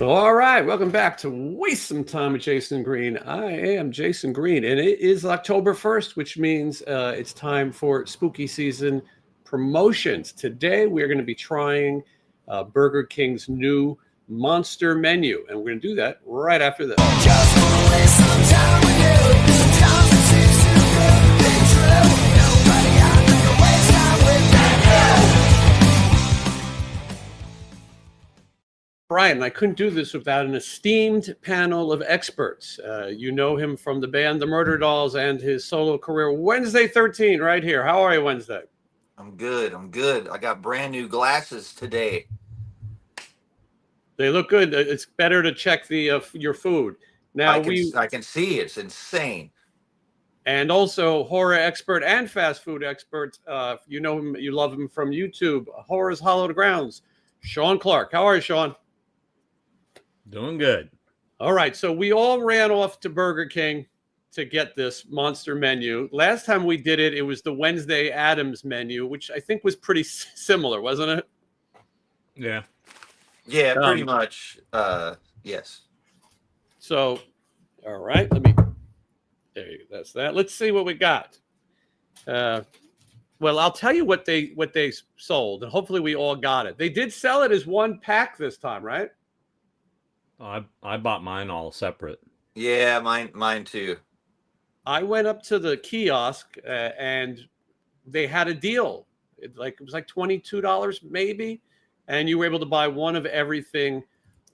All right, welcome back to Waste Some Time with Jason Green. I am Jason Green, and it is October 1st, which means it's time for spooky season promotions. Today, we're going to be trying Burger King's new monster menu, and we're going to do that right after this. Just wanna waste some time with you. Sometimes it seems too good to be true. Nobody out there to waste time with that. Brian, I couldn't do this without an esteemed panel of experts. You know him from the band The Murder Dolls and his solo career, Wednesday 13, right here. How are you, Wednesday? I'm good. I got brand new glasses today. They look good. It's better to check the your food. Now I can see it's insane. And also horror expert and fast food expert. You know him, you love him from YouTube. Horror's Hallowed Grounds. Sean Clark. How are you, Sean? Doing good. All right. So we all ran off to Burger King to get this monster menu. Last time we did it, it was the Wednesday Addams menu, which I think was pretty similar, wasn't it? Yeah. Yeah, pretty much. Yes. So, all right. There you go. That's that. Let's see what we got. Well, I'll tell you what they sold, and hopefully we all got it. They did sell it as one pack this time, right? I bought mine all separate. Yeah, mine too. I went up to the kiosk and they had a deal. It was like $22 maybe, and you were able to buy one of everything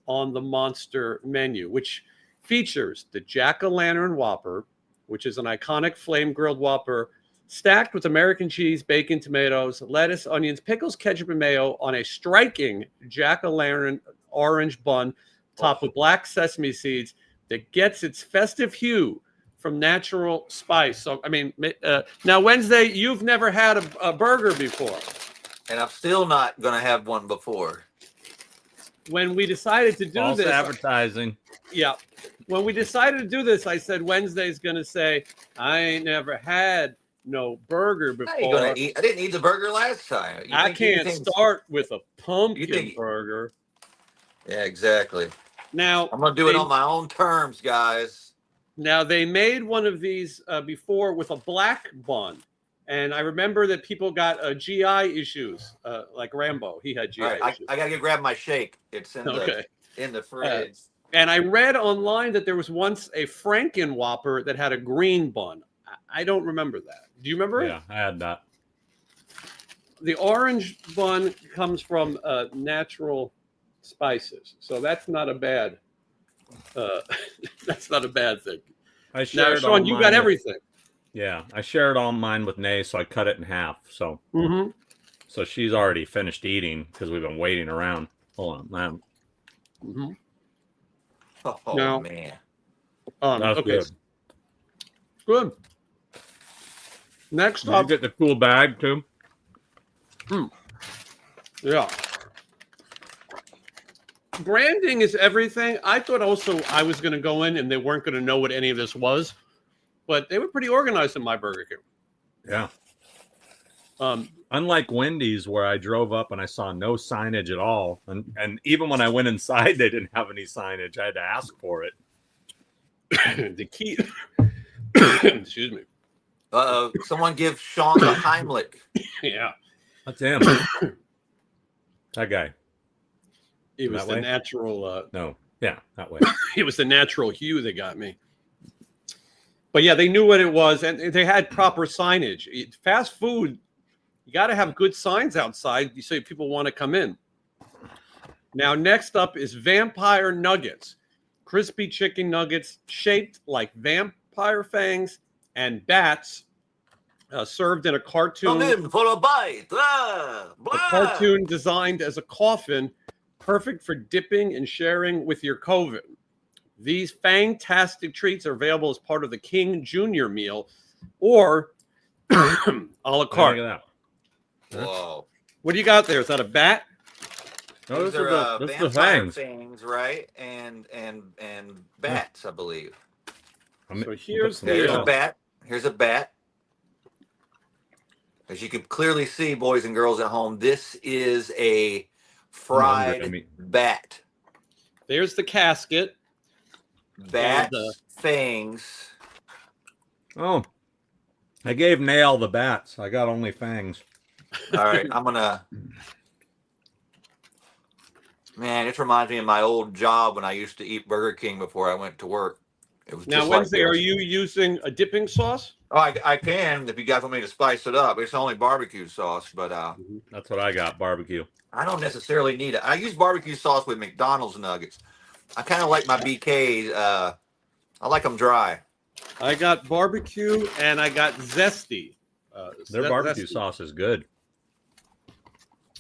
on the monster menu, which features the Jack-o'-lantern Whopper, which is an iconic flame grilled Whopper stacked with American cheese, bacon, tomatoes, lettuce, onions, pickles, ketchup, and mayo on a striking Jack-o'-lantern orange bun topped with black sesame seeds that gets its festive hue from natural spice. So, I mean, now, Wednesday, you've never had a burger before. And I'm still not going to have one before. When we decided to do False this. advertising. Yeah. When we decided to do this, I said, Wednesday's going to say, I ain't never had no burger before. I didn't eat the burger last time. I can't start with a pumpkin burger. Yeah, exactly. Now I'm gonna do it on my own terms, guys. Now they made one of these before with a black bun, and I remember that people got GI issues, like Rambo. He had GI issues. I gotta go grab my shake. It's in the fridge. And I read online that there was once a Franken Whopper that had a green bun. I don't remember that. Do you remember it? Yeah, I had that. The orange bun comes from natural spices, so that's not a bad that's not a bad thing. Now, Sean, you got everything. Yeah, I shared all mine with Nay, so I cut it in half. So so she's already finished eating because we've been waiting around. Hold on, man. Oh man, that's okay. Good. Next up, you get the cool bag too. Yeah. Branding is everything. I thought also I was going to go in and they weren't going to know what any of this was, but they were pretty organized in my Burger King. Yeah. Unlike Wendy's, where I drove up and I saw no signage at all, and even when I went inside, they didn't have any signage. I had to ask for it. The key. Excuse me. Someone give Sean the Heimlich. Yeah. That's him. That guy. It was the natural. No, yeah, that way. It was the natural hue that got me. But yeah, they knew what it was, and they had proper signage. Fast food, you got to have good signs outside so people want to come in. Now, next up is Vampire Nuggets, crispy chicken nuggets shaped like vampire fangs and bats, served in a cartoon. Come in for a bite. A cartoon designed as a coffin. Perfect for dipping and sharing with your COVID. These fantastic treats are available as part of the King Jr. meal or a la carte. Look at that. Whoa. What do you got there? Is that a bat? No, those are vampire fangs, right? And bats, I believe. So here's a bat. Here's a bat. As you can clearly see, boys and girls at home, this is a fried bat. There's the casket. Bats, fangs. Oh, I gave Nail the bats. I got only fangs. All right, I'm gonna. Man, this reminds me of my old job when I used to eat Burger King before I went to work. It was Now, just Wednesday, like are this. you using a dipping sauce? Oh, I can if you guys want me to spice it up. It's only barbecue sauce, but That's what I got, barbecue. I don't necessarily need it. I use barbecue sauce with McDonald's nuggets. I kind of like my BKs. I like them dry. I got barbecue and I got zesty. Their barbecue sauce is good.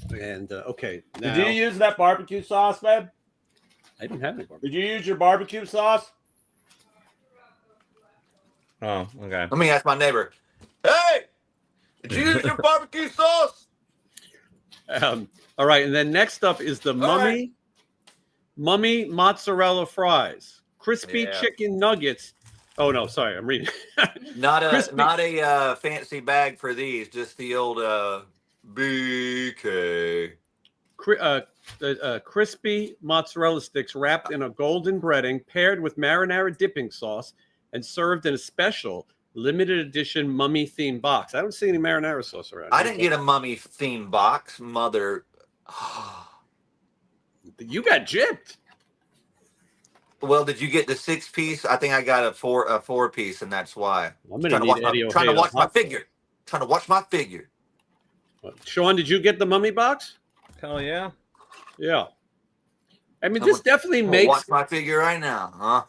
And okay, now, Did you use that barbecue sauce, babe? I didn't have any barbecue. Did you use your barbecue sauce? Oh, okay. Let me ask my neighbor. Hey, did you use your barbecue sauce? All right, and then next up is the Mummy mozzarella fries, crispy chicken nuggets. Oh no, sorry, I'm reading. Not a fancy bag for these, just the old BK. Crispy mozzarella sticks wrapped in a golden breading, paired with marinara dipping sauce, and served in a special limited edition mummy themed box. I don't see any marinara sauce around. I didn't get a mummy themed box, mother. You got gypped. Well, did you get the 6-piece? I think I got a 4-piece, and that's why. I'm trying to watch my figure. Trying to watch my figure. Sean, did you get the mummy box? Hell yeah. Yeah. I mean, this definitely makes. Watch my figure right now.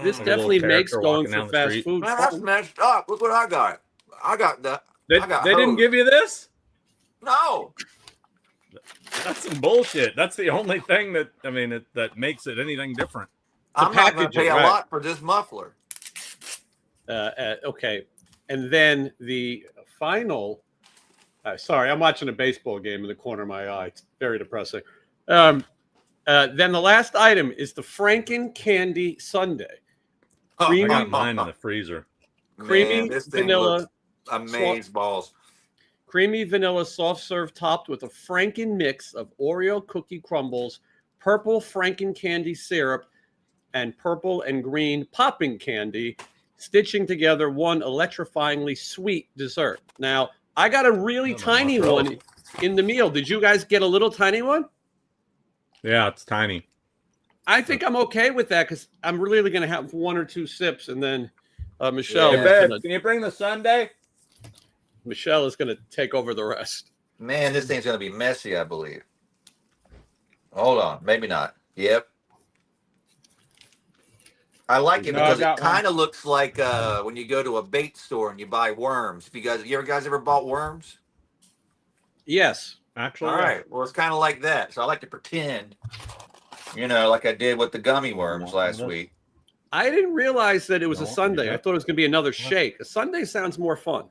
This definitely makes going for fast food. Man, that's messed up. Look what I got. I got that. They didn't give you this? No. That's some bullshit. That's the only thing that that makes it anything different. I'm not going to pay a lot for this muffler. Okay, and then the final. Sorry, I'm watching a baseball game in the corner of my eye. It's very depressing. Then the last item is the Franken Candy Sundae. I got mine in the freezer. Creamy this vanilla. Amaze balls. Creamy vanilla soft serve topped with a Franken mix of Oreo cookie crumbles, purple Franken candy syrup, and purple and green popping candy, stitching together one electrifyingly sweet dessert. Now, I got a really tiny one in the meal. Did you guys get a little tiny one? Yeah, it's tiny. I think I'm okay with that because I'm really going to have 1 or 2 sips, and then Michelle. Hey, babe, can you bring the sundae? Michelle is going to take over the rest. Man, this thing's going to be messy, I believe. Hold on. Maybe not. Yep. I like it because it kind of looks like when you go to a bait store and you buy worms. You guys ever bought worms? Yes. Actually. All right. Well, it's kind of like that. So I like to pretend, like I did with the gummy worms last week. I didn't realize that it was a sundae. I thought it was going to be another shake. A sundae sounds more fun.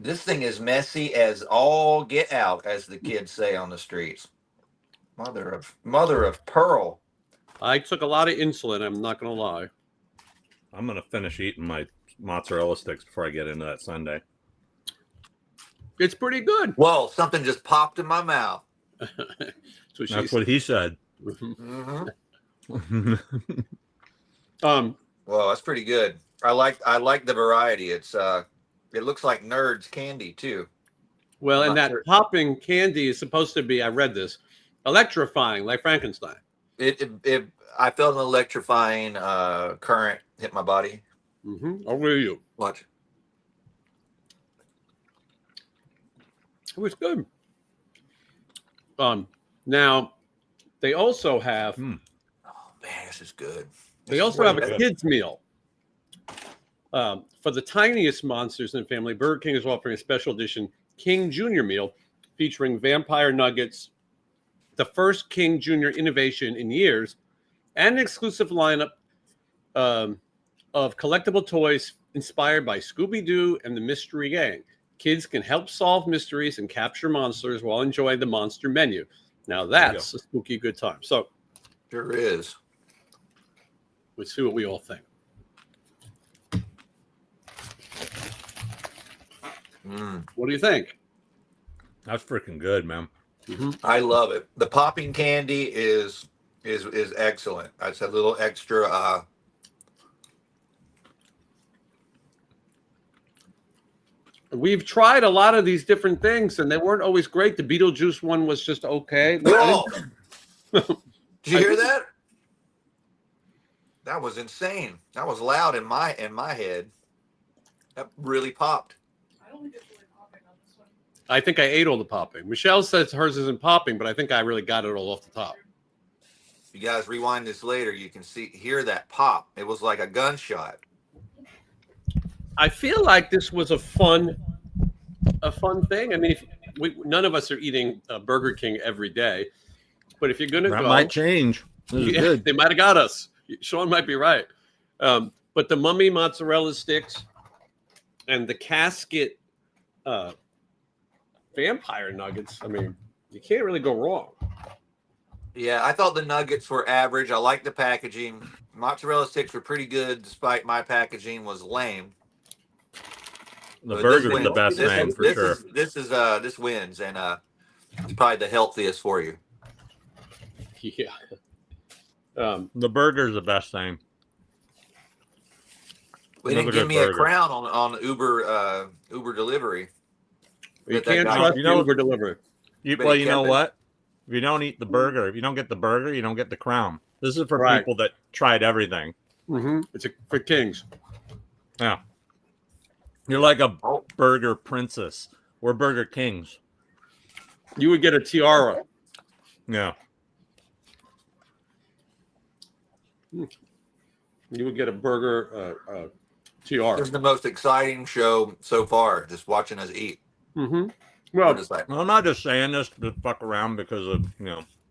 This thing is messy as all get out, as the kids say on the streets. Mother of pearl. I took a lot of insulin. I'm not going to lie. I'm going to finish eating my mozzarella sticks before I get into that sundae. It's pretty good. Whoa, something just popped in my mouth. That's what he said. Mm-hmm. Well, that's pretty good. I like the variety. It's it looks like Nerds candy too. Well, and that popping candy is supposed to be, I read this, electrifying like Frankenstein. I felt an electrifying current hit my body. Mm-hmm. Over to you. Watch. It was good. Now they also have. Oh man, this is good. They also have a kids meal. For the tiniest monsters in the family, Burger King is offering a special edition King Jr. meal featuring vampire nuggets, the first King Jr. innovation in years, and an exclusive lineup of collectible toys inspired by Scooby-Doo and the Mystery Gang. Kids can help solve mysteries and capture monsters while enjoying the monster menu. Now that's a spooky good time. So, sure is. Let's see what we all think. What do you think? That's freaking good, man. Mm-hmm. I love it. The popping candy is is excellent. That's a little extra. We've tried a lot of these different things, and they weren't always great. The Beetlejuice one was just okay. Whoa! Did you hear that? That was insane. That was loud in my head. That really popped. I don't think it's really popping on this one. I think I ate all the popping. Michelle says hers isn't popping, but I think I really got it all off the top. You guys rewind this later, you can hear that pop. It was like a gunshot. I feel like this was a fun thing. I mean, none of us are eating Burger King every day, but if you're going to That go, might change. This is good. They might have got us. Sean might be right. But the Mummy mozzarella sticks and the casket vampire nuggets, I mean, you can't really go wrong. Yeah, I thought the nuggets were average. I like the packaging. Mozzarella sticks were pretty good, despite my packaging was lame. The But burger's this wins. the best thing for sure. This wins, and it's probably the healthiest for you. Yeah. The burger's the best thing. They didn't give me a crown on Uber delivery. You But that can't guy- trust You know- Uber delivery. Well, you know Kevin. what? If you don't eat the burger, if you don't get the burger, you don't get the crown. This is for Right. people that tried everything. Mm-hmm. It's for kings. Yeah. You're like a Oh. burger princess. We're Burger Kings. You would get a tiara. Yeah. You would get a burger tiara. This is the most exciting show so far. Just watching us eat. Mm-hmm. We're Well, just like, Well, I'm not just saying this to fuck around because of,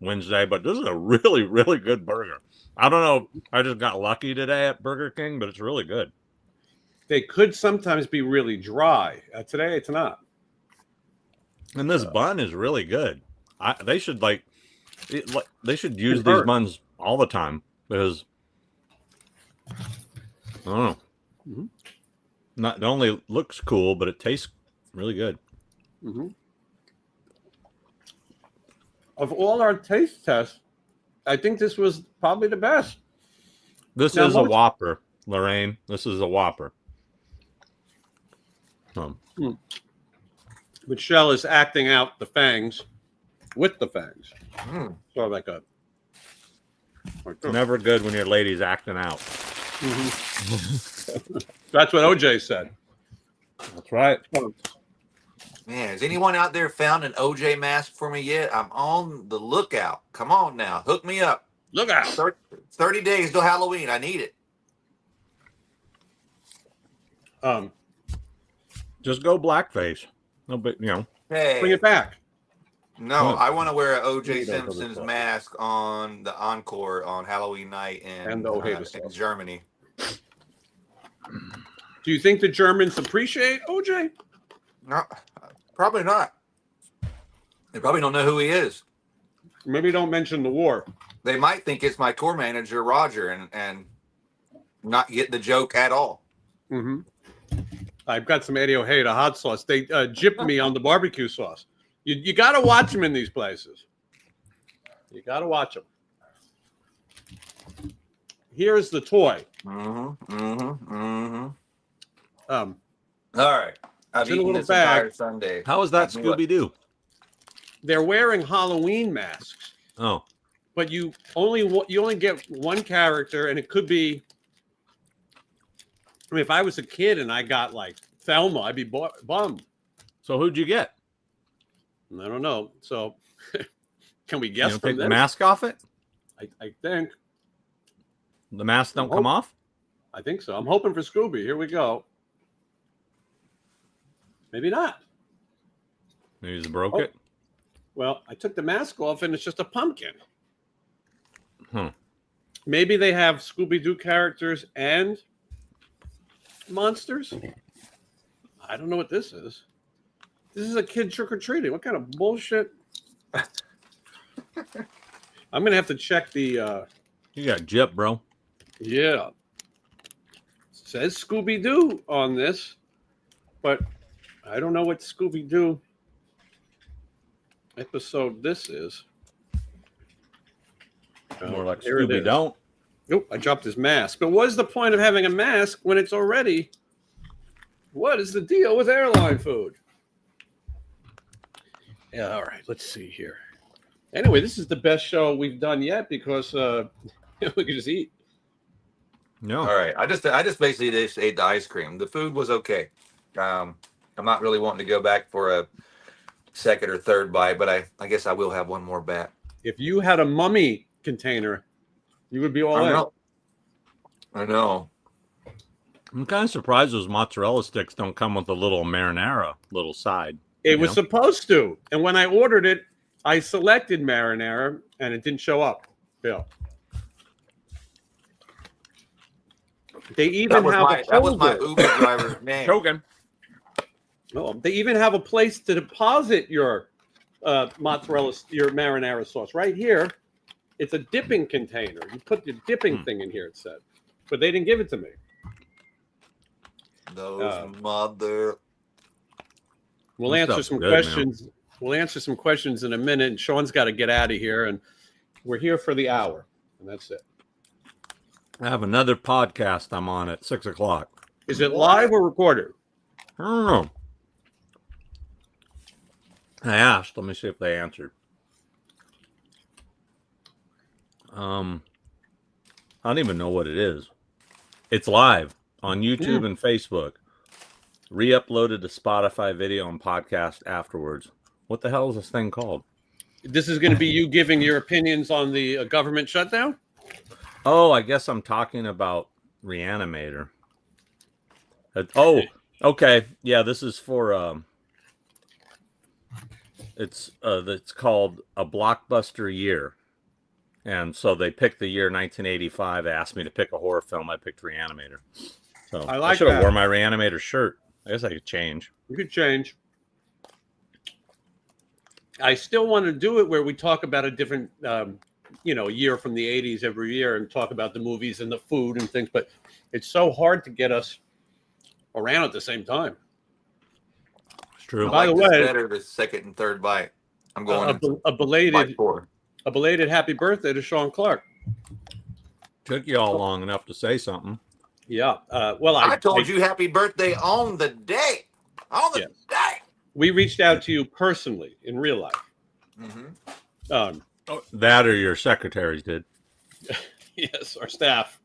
Wednesday, but this is a really, really good burger. I don't know. I just got lucky today at Burger King, but it's really good. they could sometimes be really dry. Today, it's not. And this bun is really good. They should they should use It these hurt. buns all the time because I don't know. Mhm. Not only looks cool, but it tastes really good. Mm-hmm. Of all our taste tests, I think this was probably the best. This Now, is a most- Whopper, Lorraine. This is a Whopper. Michelle is acting out the fangs with the fangs. mm. Sort of like a. Never good when your lady's acting out. Mhm. That's what OJ said. That's right. Man, has anyone out there found an OJ mask for me yet? I'm on the lookout. Come on now, hook me up. Look out. 30 days till Halloween. I need it. Just go blackface. No, but Hey, Bring it back. no, What? I want to wear an OJ Need that other Simpson's stuff. mask on the Encore on Halloween night And the Ojeda in sauce. Germany. Do you think the Germans appreciate OJ? No, probably not. They probably don't know who he is. Maybe don't mention the war. They might think it's my tour manager Roger and not get the joke at all. Mm-hmm. I've got some Eddie Ojeda hot sauce. They gypped me on the barbecue sauce. You got to watch them in these places. You got to watch them. Here's the toy. All Um, right. I've It's in a eaten little this entire bag. Sunday. how is that I knew it. Scooby Doo? they're wearing Halloween masks, Oh, but you only get one character, and it could be. I mean, if I was a kid and I got like Thelma, I'd be bummed. so who'd you get? I don't know. So, can we You guess take from the this? mask off it? I think. The masks don't come off? I think so. I'm hoping for Scooby. Here we go. Maybe not. Maybe he's broke Oh. it. Well, I took the mask off and it's just a pumpkin. Hmm. Maybe they have Scooby-Doo characters and monsters. I don't know what this is. This is a kid trick-or-treating. What kind of bullshit? I'm going to have to check the... You got gypped, bro. Yeah. It says Scooby-Doo on this, but I don't know what Scooby-Doo episode this is. More like here it Scooby is. don't. Nope, I dropped his mask. But what is the point of having a mask when it's already? What is the deal with airline food? Yeah, all right. Let's see here. Anyway, this is the best show we've done yet because we can just eat. No. All right. I just basically just ate the ice cream. The food was okay. I'm not really wanting to go back for a second or third bite, but I guess I will have one more bat. If you had a mummy container, you would be all I in. know. I know. I'm kind of surprised those mozzarella sticks don't come with a little marinara, little side. It was supposed to, and when I ordered it, I selected marinara, and it didn't show up. Bill, they even have that was my Uber driver's name. Choking. Oh, they even have a place to deposit your mozzarella, your marinara sauce right here. It's a dipping container. You put the dipping thing in here. It said, but they didn't give it to me. Those mother. We'll This answer stuff's some good, questions. Man. We'll answer some questions in a minute. And Sean's got to get out of here, and we're here for the hour, and that's it. I have another podcast I'm on at 6 o'clock. Is it live or recorded? I don't know. I asked. Let me see if they answered. I don't even know what it is. It's live on YouTube and Facebook. Re-uploaded to Spotify video and podcast afterwards. What the hell is this thing called? This is going to be you giving your opinions on the government shutdown? Oh, I guess I'm talking about Reanimator. Oh, okay. Yeah, this is for it's called A Blockbuster Year. And so they picked the year 1985. They asked me to pick a horror film. I picked Reanimator. So I should have worn my Reanimator shirt. I guess I could change. You could change. I still want to do it where we talk about a different, year from the 80s every year and talk about the movies and the food and things. But it's so hard to get us around at the same time. It's true. By the way, better the second and third bite. I'm going a belated four. A belated happy birthday to Sean Clark. Took you all long enough to say something. Yeah. Well, I told you happy birthday on the day. On the day. We reached out to you personally in real life. Mm-hmm. That or your secretaries did. Yes, our staff.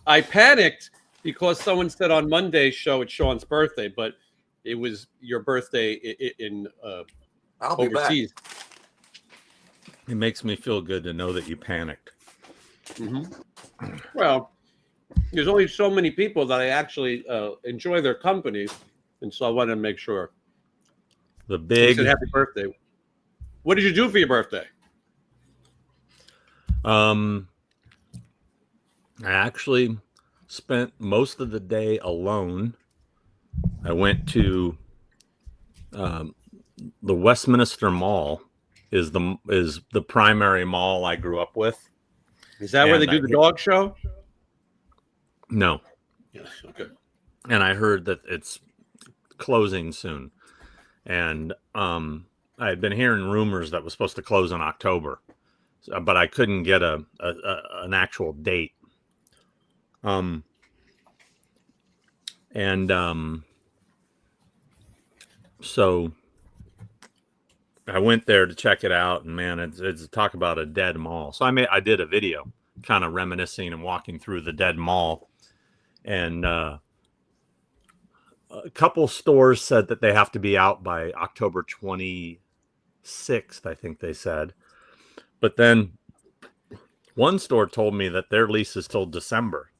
I panicked because someone said on Monday's show it's Sean's birthday, but it was your birthday in I'll be overseas. back. It makes me feel good to know that you panicked. Mm-hmm. Well, there's only so many people that I actually enjoy their company, and so I wanted to make sure. The big said happy birthday. What did you do for your birthday? I actually spent most of the day alone. I went to the Westminster Mall. Is the primary mall I grew up with. Is that where they do the dog show? No. Yeah, okay. And I heard that it's closing soon. And I had been hearing rumors that was supposed to close in October, but I couldn't get an actual date. So I went there to check it out, and man, it's talk about a dead mall. So I did a video kind of reminiscing and walking through the dead mall, and a couple stores said that they have to be out by October 26th, I think they said. But then one store told me that their lease is till December.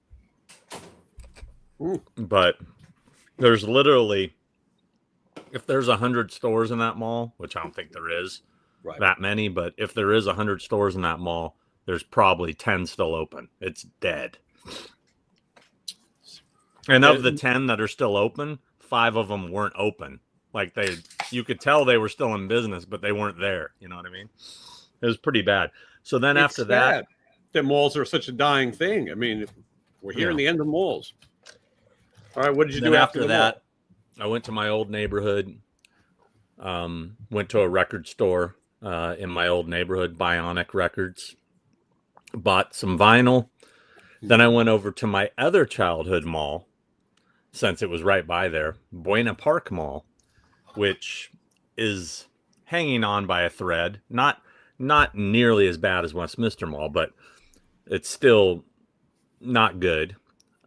Ooh. But there's literally, if there's 100 stores in that mall, which I don't think there is that many, but if there is 100 stores in that mall, there's probably 10 still open. It's dead. And of the 10 that are still open, 5 of them weren't open. Like you could tell they were still in business, but they weren't there. You know what I mean? It was pretty bad. So then after that, malls are such a dying thing. I mean, we're hearing the end of malls. All right, what did you do after that? I went to my old neighborhood. Went to a record store in my old neighborhood, Bionic Records. bought some vinyl. Then I went over to my other childhood mall, since it was right by there, Buena Park Mall, which is hanging on by a thread. Not nearly as bad as Westminster Mall, but it's still not good.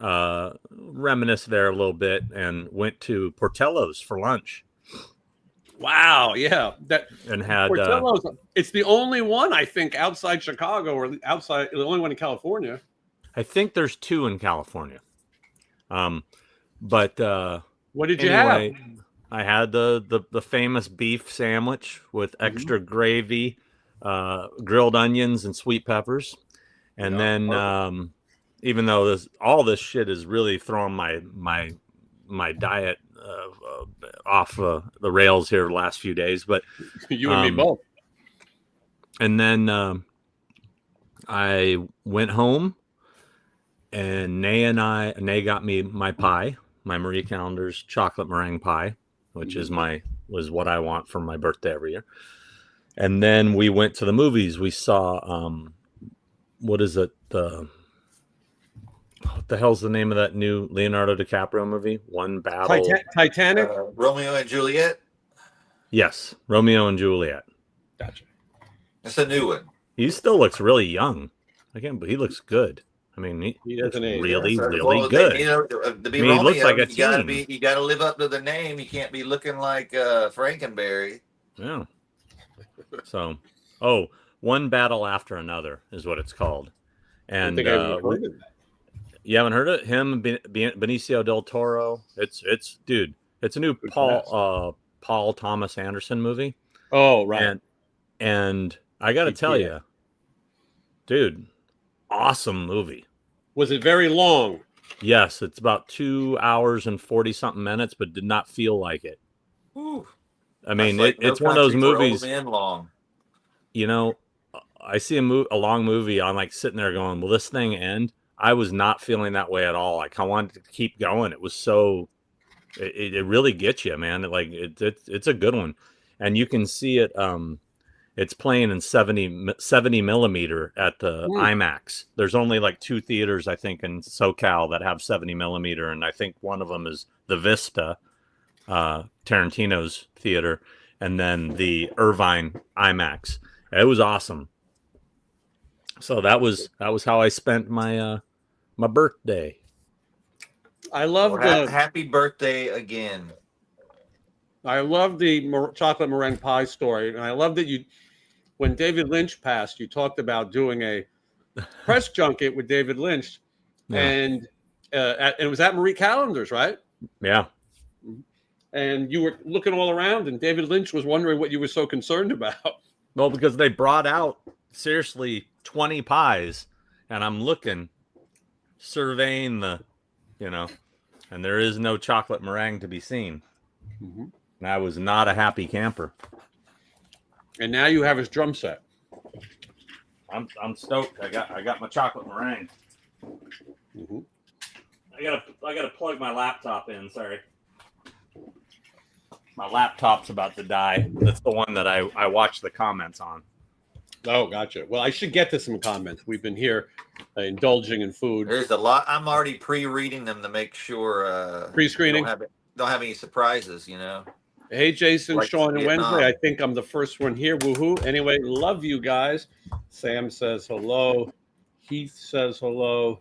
Reminisced there a little bit and went to Portillo's for lunch. Wow, yeah. That and had Portillo's, it's the only one I think outside Chicago, or outside, the only one in California. I think there's 2 in California. But What did you anyway, have? I had the famous beef sandwich with extra gravy, grilled onions, and sweet peppers. And Yeah, then perfect. even though all this shit is really throwing my diet off the rails here the last few days, but You and me both. and then I went home, and Nay got me my pie, my Marie Callender's chocolate meringue pie, which is was what I want for my birthday every year. And then we went to the movies. We saw what is it? What the hell's the name of that new Leonardo DiCaprio movie? One Battle. Titanic. Romeo and Juliet. Yes, Romeo and Juliet. Gotcha. It's a new one. He still looks really young. He looks good. I mean, he looks doesn't age. really, So, really well, good. you know, to be I mean, he Romeo, looks like a you gotta live up to the name. You can't be looking like Frankenberry. Yeah. So, One Battle After Another is what it's called. I And think I've heard of that. you haven't heard it? Him, Benicio del Toro. It's dude. It's a new Good Paul Thomas Anderson movie. Oh, right. And I got to tell you, dude, awesome movie. Was it very long? Yes, it's about 2 hours and 40 something minutes, but did not feel like it. Whew. I mean, That's like it's one of those Country for Old movies. Men long. You know, I see a long movie. I'm like sitting there going, "Will this thing end?" I was not feeling that way at all. Like I wanted to keep going. It was so, it really gets you, man. It's a good one, and you can see it. It's playing in 70 millimeter at the IMAX. There's only like 2 theaters, I think, in SoCal that have 70 millimeter, and I think one of them is the Vista, Tarantino's theater, and then the Irvine IMAX. It was awesome. So that was how I spent my my birthday. I love Well, happy birthday again. I love the chocolate meringue pie story, and I love that when David Lynch passed, you talked about doing a press junket with David Lynch, and it was at Marie Callender's, right? Yeah. And you were looking all around, and David Lynch was wondering what you were so concerned about. Well, because they brought out seriously 20 pies, and I'm looking, surveying and there is no chocolate meringue to be seen. Mm-hmm. And I was not a happy camper. And now you have his drum set. I'm stoked. I got my chocolate meringue. Mm-hmm. I gotta plug my laptop in. Sorry, my laptop's about to die. That's the one that I watch the comments on. Oh, gotcha. Well, I should get to some comments. We've been here indulging in food. There's a lot. I'm already pre-reading them to make sure. Pre-screening. Don't have any surprises, you know. Hey, Jason, Like Sean, and Vietnam. Wednesday. I think I'm the first one here. Woohoo. Anyway, love you guys. Sam says hello. Heath says hello.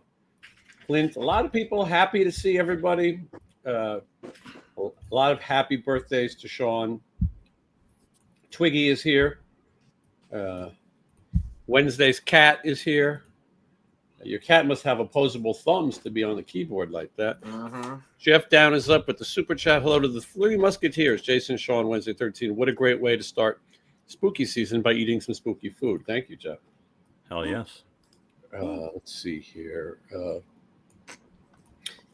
Clint, a lot of people happy to see everybody. A lot of happy birthdays to Sean. Twiggy is here. Wednesday's cat is here. Your cat must have opposable thumbs to be on the keyboard like that. Mm-hmm. Jeff Down is up with the super chat. Hello to the Flirty Musketeers. Jason, Sean, Wednesday 13. What a great way to start spooky season by eating some spooky food. Thank you, Jeff. Hell yes. Let's see here.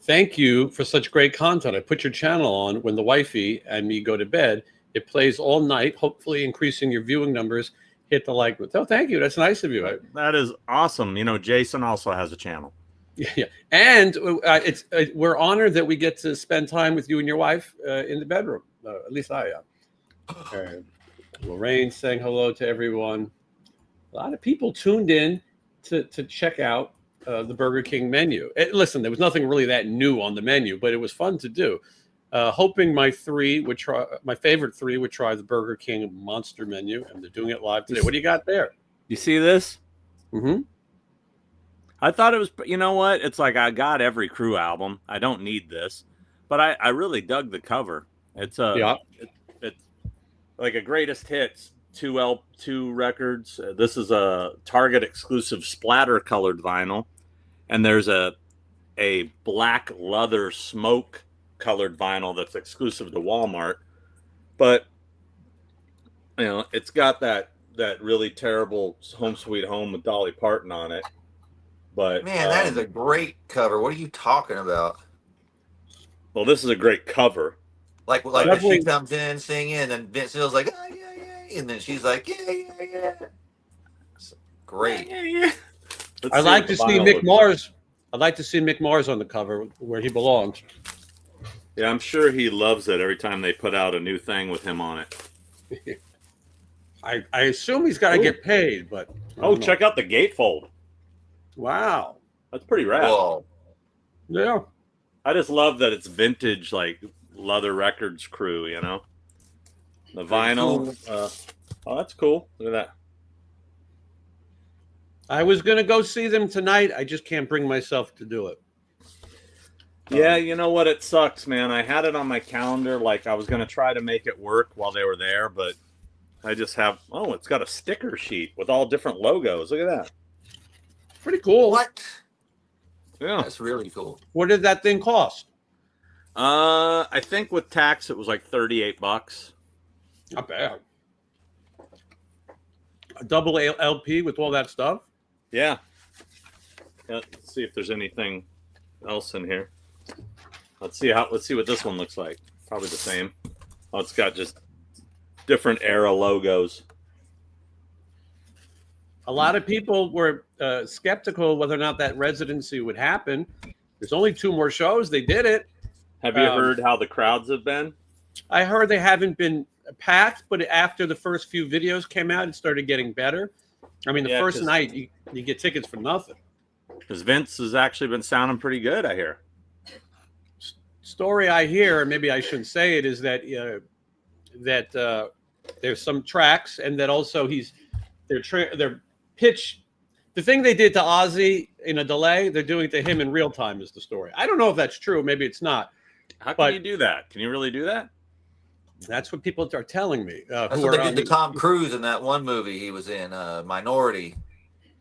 Thank you for such great content. I put your channel on when the wifey and me go to bed. It plays all night, hopefully increasing your viewing numbers. Hit the like button. Oh, thank you. That's nice of you. That is awesome. You know, Jason also has a channel. Yeah, and we're honored that we get to spend time with you and your wife in the bedroom. At least I am. Lorraine saying hello to everyone. A lot of people tuned in to check out the Burger King menu. Listen, there was nothing really that new on the menu, but it was fun to do. Hoping my favorite three would try the Burger King monster menu, and they're doing it live today. What do you got there? You see this? Mm-hmm. I thought it was, you know what? It's like I got every Crew album. I don't need this, but I really dug the cover. It's it's like a greatest hits, two records. This is a Target exclusive splatter colored vinyl, and there's a black leather smoke colored vinyl that's exclusive to Walmart. But you know, it's got that really terrible Home Sweet Home with Dolly Parton on it. But Man, that is a great cover. What are you talking about? well, this is a great cover. Like when she comes in singing, and Vince Hill's like, oh, yeah, yeah, and then she's like, yeah, yeah, yeah. It's great. Yeah. I'd like to see Mick Mars. I'd like to see Mick Mars on the cover where he belongs. Yeah, I'm sure he loves it every time they put out a new thing with him on it. I assume he's got to get paid, but check out the gatefold. Wow, that's pretty rad. Whoa. Yeah, I just love that it's vintage, like Leather Records Crew. You know, the vinyl. Oh, that's cool. Look at that. I was gonna go see them tonight. I just can't bring myself to do it. Yeah, you know what? It sucks, man. I had it on my calendar. Like I was gonna try to make it work while they were there, but I just have. Oh, it's got a sticker sheet with all different logos. Look at that. Pretty cool. What? Yeah, that's really cool. What did that thing cost? I think with tax it was like $38. Not bad. A double LP with all that stuff. Yeah. Let's see if there's anything else in here. Let's see what this one looks like. Probably the same. Oh, it's got just different era logos. A lot of people were skeptical whether or not that residency would happen. There's only 2 more shows. They did it. Have you heard how the crowds have been? I heard they haven't been packed, but after the first few videos came out, it started getting better. I mean, the first night, you get tickets for nothing. Because Vince has actually been sounding pretty good, I hear. Story I hear, and maybe I shouldn't say it, is that there's some tracks, and that also they're pitch. The thing they did to Ozzy in a delay, they're doing to him in real time is the story. I don't know if that's true. Maybe it's not. How can you do that? Can you really do that? That's what people are telling me. That's what they did to Tom Cruise in that one movie he was in, Minority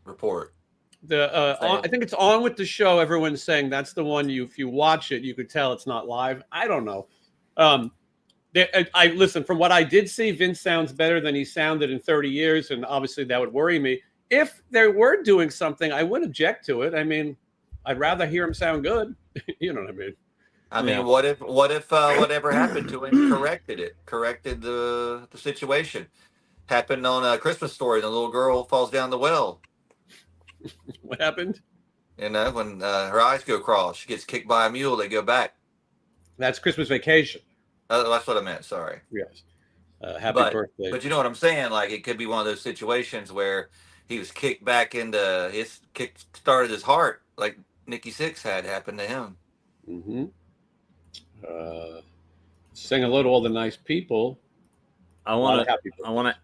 Report. I think it's on with the show. Everyone's saying that's the one. If you watch it, you could tell it's not live. I don't know. I listen, from what I did see, Vince sounds better than he sounded in 30 years, and obviously that would worry me. If they were doing something, I would object to it. I mean, I'd rather hear him sound good. You know what I mean? I mean, what if whatever happened to him corrected the situation? Happened on A Christmas Story. The little girl falls down the well. What happened? You know, when her eyes go cross, she gets kicked by a mule. They go back. That's Christmas Vacation. That's what I meant. Sorry. Yes. Happy birthday. But you know what I'm saying? Like, it could be one of those situations where he was kicked back into started his heart, like Nikki Sixx had happened to him. Mm-hmm. Sing a little, all the nice people. I want to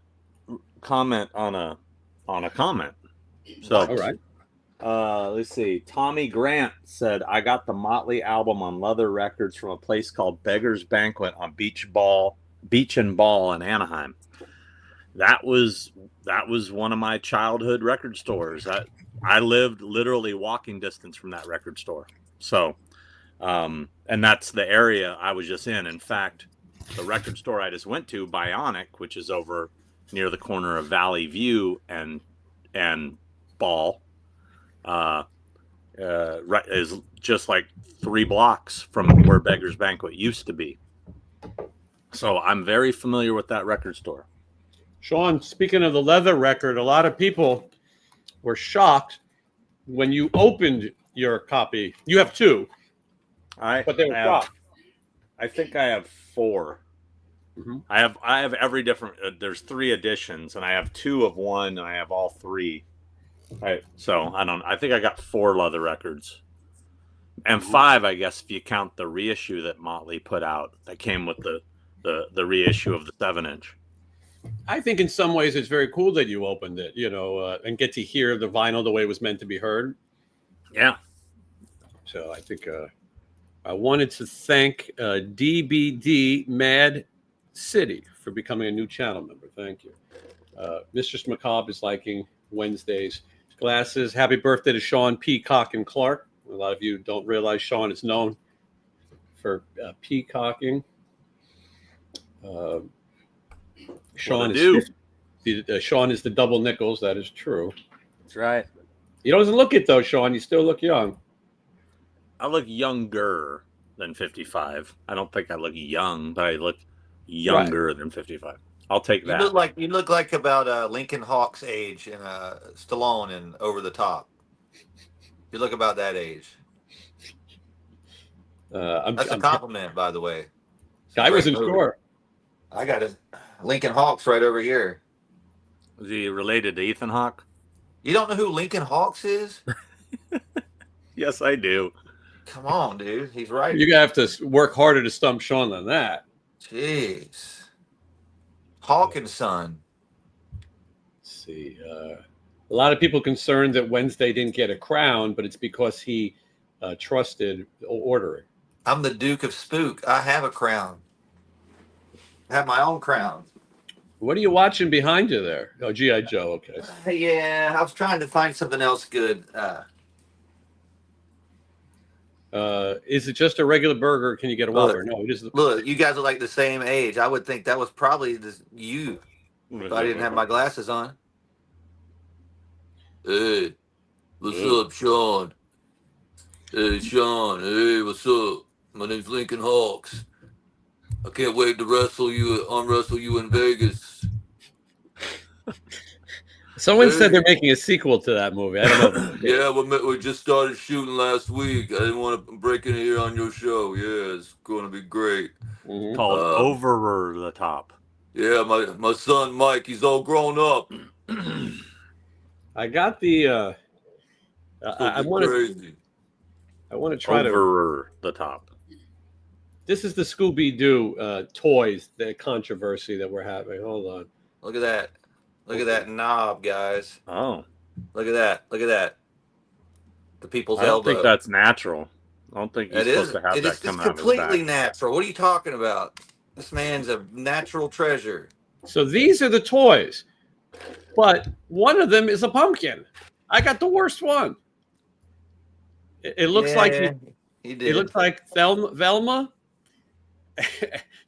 comment on a comment. So, all right. Let's see. Tommy Grant said, "I got the Motley album on Leather Records from a place called Beggar's Banquet on Beach and Ball in Anaheim. That was one of my childhood record stores. I lived literally walking distance from that record store. So, and that's the area I was just in. In fact, the record store I just went to, Bionic, which is over near the corner of Valley View and Ball, is just like 3 blocks from where Beggar's Banquet used to be. So I'm very familiar with that record store." Sean, speaking of the Leather record, a lot of people were shocked when you opened your copy. You have 2, but they were shocked. I think I have 4. Mm-hmm. I have every different. There's 3 editions, and I have 2 of one, and I have all 3. So I think I got 4 leather records. And 5, I guess, if you count the reissue that Motley put out that came with the reissue of the 7-inch. I think in some ways it's very cool that you opened it, and get to hear the vinyl the way it was meant to be heard. Yeah. So I think I wanted to thank DBD Mad City for becoming a new channel member. Thank you. Mistress Macabre is liking Wednesday's glasses. Happy birthday to Sean Peacock and Clark. A lot of you don't realize Sean is known for peacocking. Sean is 50, Sean is the double nickels. That is true. That's right. He doesn't look it though, Sean. You still look young. I look younger than 55. I don't think I look young, but I look younger than 55. I'll take that. You look like about Lincoln Hawk's age and Stallone and Over the Top. You look about that age. That's a compliment, by the way. I wasn't sure. I got a Lincoln Hawk's right over here. Is he related to Ethan Hawke? You don't know who Lincoln Hawk's is? Yes, I do. Come on, dude. He's right. You're gonna have to work harder to stump Sean than that. Jeez. Hawk and Son. Let's see. A lot of people concerned that Wednesday didn't get a crown, but it's because he trusted ordering. I'm the Duke of Spook. I have a crown. I have my own crown. What are you watching behind you there? Oh, G.I. Joe. Okay. Yeah, I was trying to find something else good. Is it just a regular burger? Or can you get a Whopper? No, it is. Look, you guys are like the same age. I would think that was probably you if I didn't have my glasses on. Hey, what's up, Sean? Hey, Sean. Hey, what's up? My name's Lincoln Hawks. I can't wait to arm wrestle you in Vegas. Someone said they're making a sequel to that movie. I don't know. Yeah, we just started shooting last week. I didn't want to break in here on your show. Yeah, it's going to be great. Mm-hmm. Called Over the Top. Yeah, my son Mike, he's all grown up. I got the. I want to try Over the Top. This is the Scooby-Doo toys, the controversy that we're having. Hold on. Look at that. Look at that knob, guys. Oh. Look at that. Look at that. The people's I don't elbow. think that's natural. I don't think you're supposed to have that come out of his back. It's completely natural. What are you talking about? This man's a natural treasure. So these are the toys, but one of them is a pumpkin. I got the worst one. It looks like he did. It looks like Velma,